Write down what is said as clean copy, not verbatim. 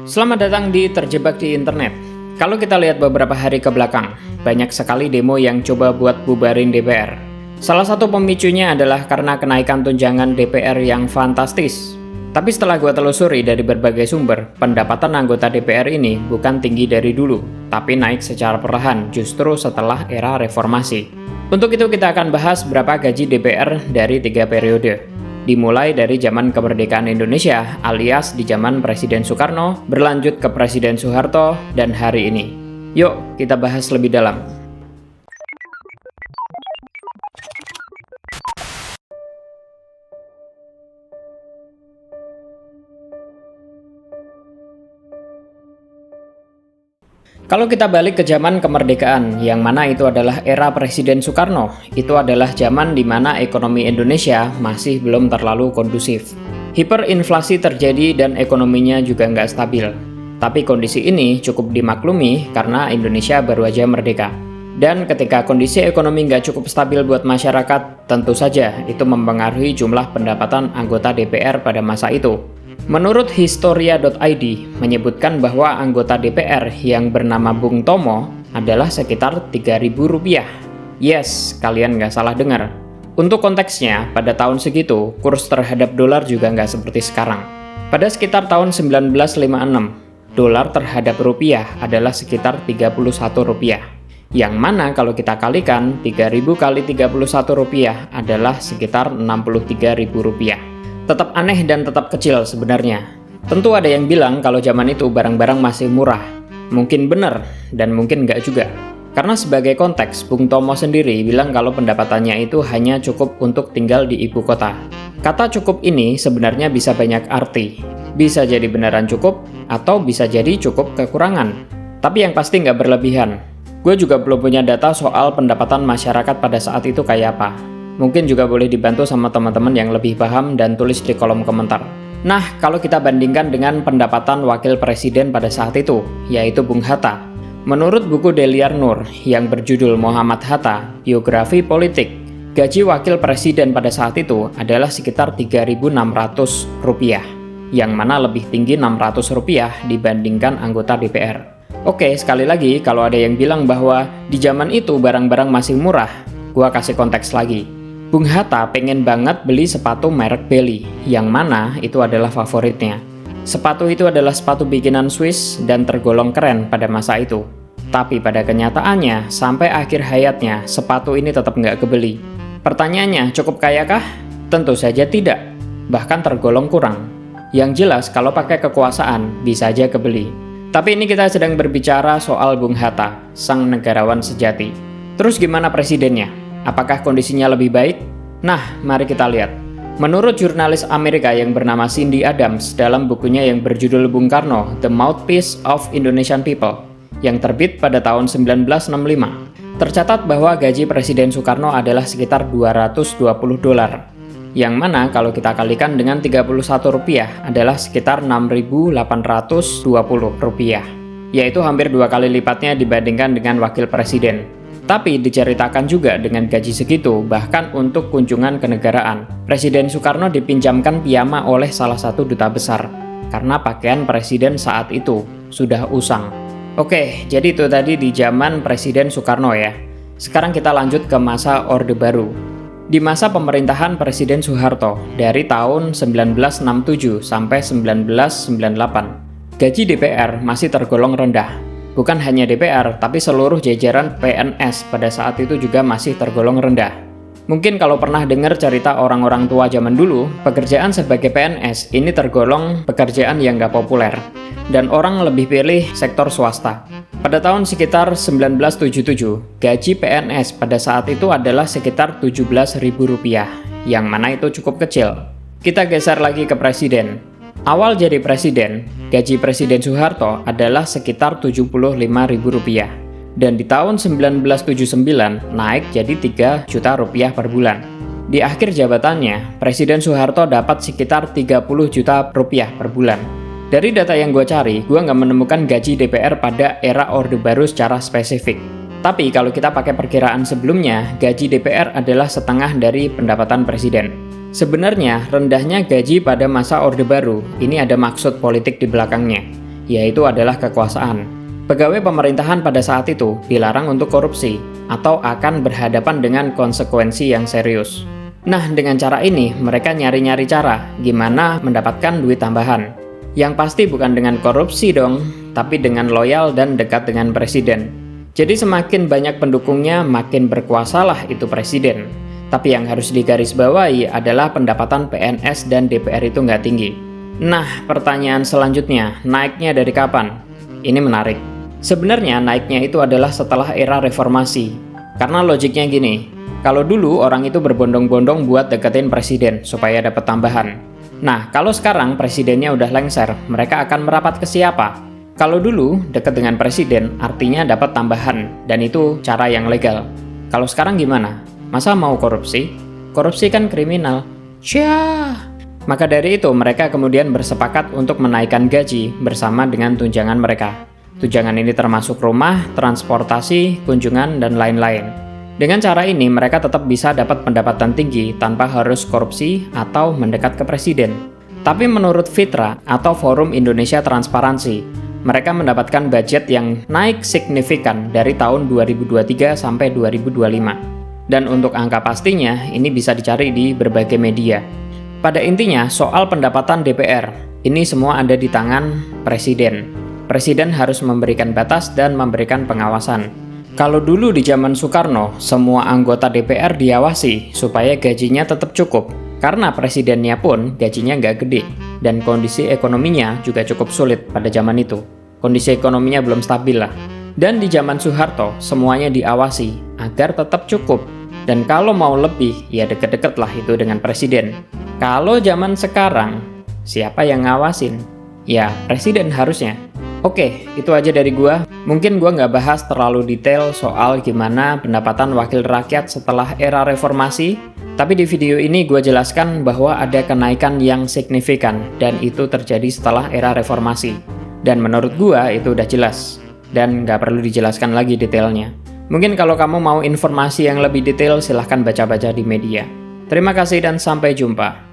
Selamat datang di Terjebak di Internet. Kalau kita lihat beberapa hari ke belakang, banyak sekali demo yang coba buat bubarin DPR. Salah satu pemicunya adalah karena kenaikan tunjangan DPR yang fantastis. Tapi setelah gue telusuri dari berbagai sumber, pendapatan anggota DPR ini bukan tinggi dari dulu, tapi naik secara perlahan justru setelah era reformasi. Untuk itu kita akan bahas berapa gaji DPR dari 3 periode. Dimulai dari zaman kemerdekaan Indonesia alias di zaman Presiden Soekarno, berlanjut ke Presiden Soeharto, dan hari ini. Yuk kita bahas lebih dalam. Kalau kita balik ke zaman kemerdekaan, yang mana itu adalah era Presiden Soekarno, itu adalah zaman di mana ekonomi Indonesia masih belum terlalu kondusif. Hiperinflasi terjadi dan ekonominya juga nggak stabil. Tapi kondisi ini cukup dimaklumi karena Indonesia baru aja merdeka. Dan ketika kondisi ekonomi nggak cukup stabil buat masyarakat, tentu saja itu mempengaruhi jumlah pendapatan anggota DPR pada masa itu. Menurut Historia.id menyebutkan bahwa anggota DPR yang bernama Bung Tomo adalah sekitar Rp3.000. Yes, kalian nggak salah dengar. Untuk konteksnya, pada tahun segitu, kurs terhadap dolar juga nggak seperti sekarang. Pada sekitar tahun 1956, dolar terhadap rupiah adalah sekitar Rp31. Yang mana kalau kita kalikan, 3.000 kali Rp31 adalah sekitar Rp63.000. Tetap aneh dan tetap kecil sebenarnya. Tentu ada yang bilang kalau zaman itu barang-barang masih murah. Mungkin benar dan mungkin nggak juga. Karena sebagai konteks, Bung Tomo sendiri bilang kalau pendapatannya itu hanya cukup untuk tinggal di ibu kota. Kata cukup ini sebenarnya bisa banyak arti. Bisa jadi beneran cukup atau bisa jadi cukup kekurangan. Tapi yang pasti nggak berlebihan. Gue juga belum punya data soal pendapatan masyarakat pada saat itu kayak apa. Mungkin juga boleh dibantu sama teman-teman yang lebih paham dan tulis di kolom komentar. Nah, kalau kita bandingkan dengan pendapatan wakil presiden pada saat itu, yaitu Bung Hatta. Menurut buku Deliar Nur yang berjudul Muhammad Hatta, Biografi Politik, gaji wakil presiden pada saat itu adalah sekitar Rp3.600, yang mana lebih tinggi Rp600 dibandingkan anggota DPR. Oke, sekali lagi, kalau ada yang bilang bahwa di zaman itu barang-barang masih murah, gua kasih konteks lagi. Bung Hatta pengen banget beli sepatu merek Belly, yang mana itu adalah favoritnya. Sepatu itu adalah sepatu bikinan Swiss dan tergolong keren pada masa itu. Tapi pada kenyataannya, sampai akhir hayatnya, sepatu ini tetap nggak kebeli. Pertanyaannya, cukup kaya kah? Tentu saja tidak, bahkan tergolong kurang. Yang jelas, kalau pakai kekuasaan, bisa aja kebeli. Tapi ini kita sedang berbicara soal Bung Hatta, sang negarawan sejati. Terus gimana presidennya? Apakah kondisinya lebih baik? Nah, mari kita lihat. Menurut jurnalis Amerika yang bernama Cindy Adams dalam bukunya yang berjudul Bung Karno, The Mouthpiece of Indonesian People, yang terbit pada tahun 1965, tercatat bahwa gaji Presiden Soekarno adalah sekitar $220, yang mana kalau kita kalikan dengan Rp31 adalah sekitar Rp6.820, yaitu hampir 2 kali lipatnya dibandingkan dengan wakil presiden. Tapi diceritakan juga dengan gaji segitu, bahkan untuk kunjungan kenegaraan, Presiden Soekarno dipinjamkan piyama oleh salah satu duta besar, karena pakaian presiden saat itu sudah usang. Oke, jadi itu tadi di zaman Presiden Soekarno ya. Sekarang kita lanjut ke masa Orde Baru. Di masa pemerintahan Presiden Soeharto, dari tahun 1967 sampai 1998, gaji DPR masih tergolong rendah. Bukan hanya DPR, tapi seluruh jajaran PNS pada saat itu juga masih tergolong rendah. Mungkin kalau pernah dengar cerita orang-orang tua zaman dulu, pekerjaan sebagai PNS ini tergolong pekerjaan yang nggak populer, dan orang lebih pilih sektor swasta. Pada tahun sekitar 1977, gaji PNS pada saat itu adalah sekitar Rp17.000, yang mana itu cukup kecil. Kita geser lagi ke presiden. Awal jadi presiden, gaji Presiden Soeharto adalah sekitar Rp75.000, dan di tahun 1979 naik jadi Rp3 juta per bulan. Di akhir jabatannya, Presiden Soeharto dapat sekitar Rp30 juta per bulan. Dari data yang gue cari, gue nggak menemukan gaji DPR pada era Orde Baru secara spesifik. Tapi kalau kita pakai perkiraan sebelumnya, gaji DPR adalah setengah dari pendapatan presiden. Sebenarnya, rendahnya gaji pada masa Orde Baru ini ada maksud politik di belakangnya, yaitu adalah kekuasaan. Pegawai pemerintahan pada saat itu dilarang untuk korupsi atau akan berhadapan dengan konsekuensi yang serius. Nah, dengan cara ini mereka nyari-nyari cara gimana mendapatkan duit tambahan. Yang pasti bukan dengan korupsi dong, tapi dengan loyal dan dekat dengan presiden. Jadi semakin banyak pendukungnya, makin berkuasalah itu presiden. Tapi yang harus digarisbawahi adalah pendapatan PNS dan DPR itu nggak tinggi. Nah, pertanyaan selanjutnya, naiknya dari kapan? Ini menarik. Sebenarnya naiknya itu adalah setelah era reformasi. Karena logiknya gini, kalau dulu orang itu berbondong-bondong buat deketin presiden supaya dapat tambahan. Nah, kalau sekarang presidennya udah lengser, mereka akan merapat ke siapa? Kalau dulu deket dengan presiden artinya dapat tambahan, dan itu cara yang legal. Kalau sekarang gimana? Masa mau korupsi? Korupsi kan kriminal. Syah. Maka dari itu mereka kemudian bersepakat untuk menaikkan gaji bersama dengan tunjangan mereka. Tunjangan ini termasuk rumah, transportasi, kunjungan, dan lain-lain. Dengan cara ini mereka tetap bisa dapat pendapatan tinggi tanpa harus korupsi atau mendekat ke presiden. Tapi menurut Fitra atau Forum Indonesia Transparansi, mereka mendapatkan budget yang naik signifikan dari tahun 2023 sampai 2025. Dan untuk angka pastinya, ini bisa dicari di berbagai media. Pada intinya, soal pendapatan DPR, ini semua ada di tangan presiden. Presiden harus memberikan batas dan memberikan pengawasan. Kalau dulu di zaman Soekarno, semua anggota DPR diawasi supaya gajinya tetap cukup. Karena presidennya pun gajinya nggak gede, dan kondisi ekonominya juga cukup sulit pada zaman itu. Kondisi ekonominya belum stabil lah. Dan di zaman Soeharto, semuanya diawasi agar tetap cukup. Dan kalau mau lebih, ya deket-deket lah itu dengan presiden. Kalau zaman sekarang, siapa yang ngawasin? Ya, presiden harusnya. Oke, itu aja dari gua. Mungkin gua nggak bahas terlalu detail soal gimana pendapatan wakil rakyat setelah era reformasi, tapi di video ini gua jelaskan bahwa ada kenaikan yang signifikan, dan itu terjadi setelah era reformasi. Dan menurut gua itu udah jelas, dan nggak perlu dijelaskan lagi detailnya. Mungkin kalau kamu mau informasi yang lebih detail, silahkan baca-baca di media. Terima kasih dan sampai jumpa.